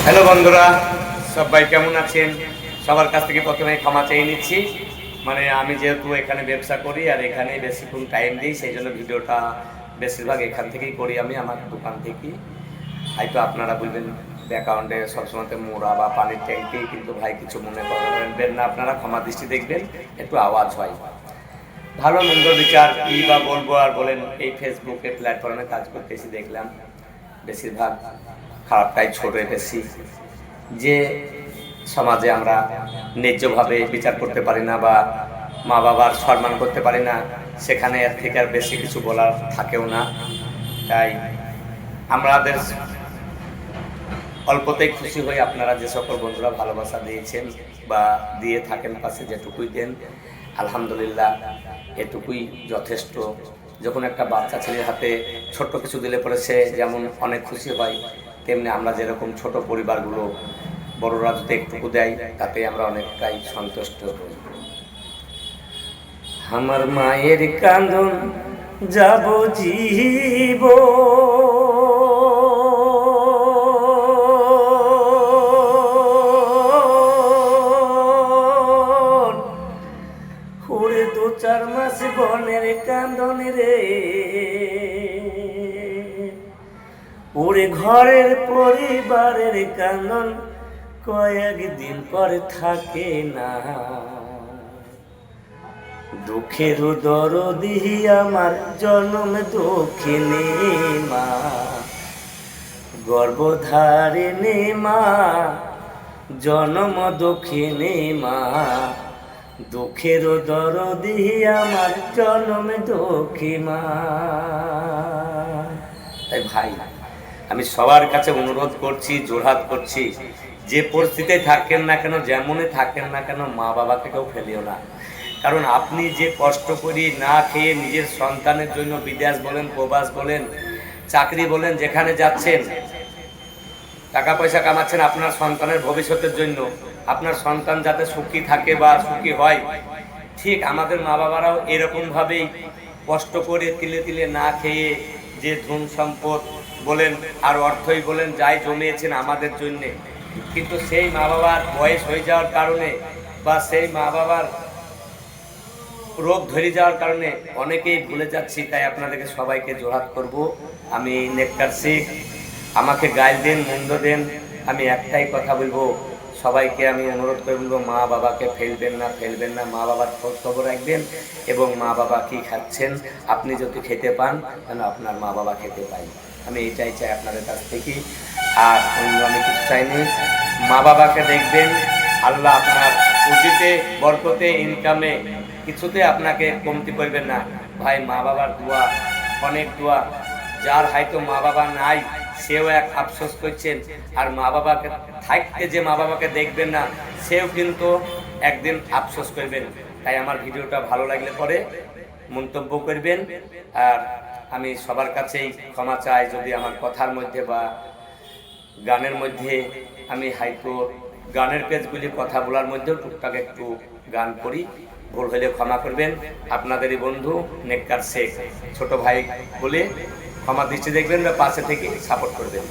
Hello বন্ধুরা, সবাই কেমন আছেন? সবার কাছ থেকে প্রথমে ক্ষমা চেয়ে নিচ্ছি। মানে আমি যেহেতু এখানে ব্যবসা করি আর এখানে বেশিক্ষণ টাইম দিই, সেই জন্য ভিডিওটা বেশিরভাগ এখান থেকেই করি, আমি আমার দোকান থেকেই। হয়তো আপনারা বলবেন ব্যাকগ্রাউন্ডে সবসময় মোড়া বা পানির ট্যাঙ্কি, কিন্তু ভাই কিছু মনে করবেন না, আপনারা ক্ষমা দৃষ্টি দেখবেন, একটু আওয়াজ হয়। ভালো মন্দ বিচার কী বা বলবো আর বলেন, এই ফেসবুকে প্ল্যাটফর্মে কাজ করতেছি, দেখলাম বেশিরভাগ খারাপটাই ছড়ে বেশি, যে সমাজে আমরা ন্যায্যভাবে বিচার করতে পারি না বা মা বাবার সম্মান করতে পারি না, সেখানে এর থেকে আর বেশি কিছু বলার থাকেও না। তাই আমাদের অল্পতেই খুশি হই, আপনারা যে সকল বন্ধুরা ভালোবাসা দিয়েছেন বা দিয়ে থাকেন, পাশে যেটুকুই দেন আলহামদুলিল্লাহ, এটুকুই যথেষ্ট। যখন একটা বাচ্চা ছেলের হাতে ছোট্ট কিছু দিলে পরে সে যেমন অনেক খুশি হয়, তেমনি আমরা যেরকম ছোট পরিবারগুলো বড়রা যদি একটুকু দেয়, তাতে আমরা অনেকটাই সন্তুষ্ট হই। আমার মায়ের কান্দন যাব জীব, ওরে 2-4 মাস বনের কান্দন রে, ওরে ঘরের পরিবারের কান্দন কয়েকদিন পরে থাকে না। দুঃখের দরদি আমার জন্ম দক্ষিণে মা, গর্ভধারিণী মা জন্ম দক্ষিণে মা, দুঃখের দরদি আমার জন্ম দক্ষিণ মা। তাই ভাই, আমি সবার কাছে অনুরোধ করছি, জোরহাত করছি, যে পরিস্থিতিতে থাকেন না কেন, যেমনই থাকেন না কেন, মা বাবাকে কেউ ফেলিও না। কারণ আপনি যে কষ্ট করি না খেয়ে নিজের সন্তানের জন্য বিদেশ বলেন, প্রবাস বলেন, চাকরি বলেন, যেখানে যাচ্ছেন টাকা পয়সা কামাচ্ছেন আপনার সন্তানের ভবিষ্যতের জন্য, আপনার সন্তান যাতে সুখী থাকে বা সুখী হয়, ঠিক আমাদের মা বাবারাও এরকমভাবেই কষ্ট করে তিলে তিলে না খেয়ে যে ধন সম্পদ বলেন আর অর্থই বলেন যাই জমিয়েছেন আমাদের জন্যে, কিন্তু সেই মা বাবার বয়স হয়ে যাওয়ার কারণে বা সেই মা বাবার রোগ ধরে যাওয়ার কারণে অনেকেই ভুলে যাচ্ছি। তাই আপনাদেরকে সবাইকে জোরহাত করব, আমি নেককার শেখ, আমাকে গাইল দেন, মন্দ দেন, আমি একটাই কথা বলবো, সবাইকে আমি অনুরোধ করে বলবো, মা বাবাকে ফেলবেন না, ফেলবেন না, মা বাবার খোঁজ খবর রাখবেন এবং মা বাবা কী খাচ্ছেন আপনি যদি খেতে পান, যেন আপনার মা বাবা খেতে পাই, আমি এটাই চাই আপনাদের কাছ থেকে। আর অন্য আমি কিছু চাইনি। মা বাবাকে দেখবেন, আল্লাহ আপনার পুঁজিতে, বরকতে, ইনকামে কিছুতে আপনাকে কমতি করবেন না ভাই। মা বাবার দোয়া, অনেক দোয়া, যার হয়তো মা বাবা নাই সেও এক আফসোস করছেন, আর মা বাবাকে থাকতে যে মা বাবাকে দেখবেন না সেও কিন্তু একদিন আফসোস করবেন। তাই আমার ভিডিওটা ভালো লাগলে পরে মন্তব্য করবেন। আর আমি সবার কাছেই ক্ষমা চাই যদি আমার কথার মধ্যে বা গানের মধ্যে, আমি হয়তো গানের পেজগুলি কথা বলার মধ্যেও টুকটাক একটু গান করি, ভুল হলে ক্ষমা করবেন। আপনাদেরই বন্ধু নেককার শেখ, ছোট ভাই বলে ক্ষমা দৃষ্টি দেখবেন বা পাশে থেকে সাপোর্ট করবেন।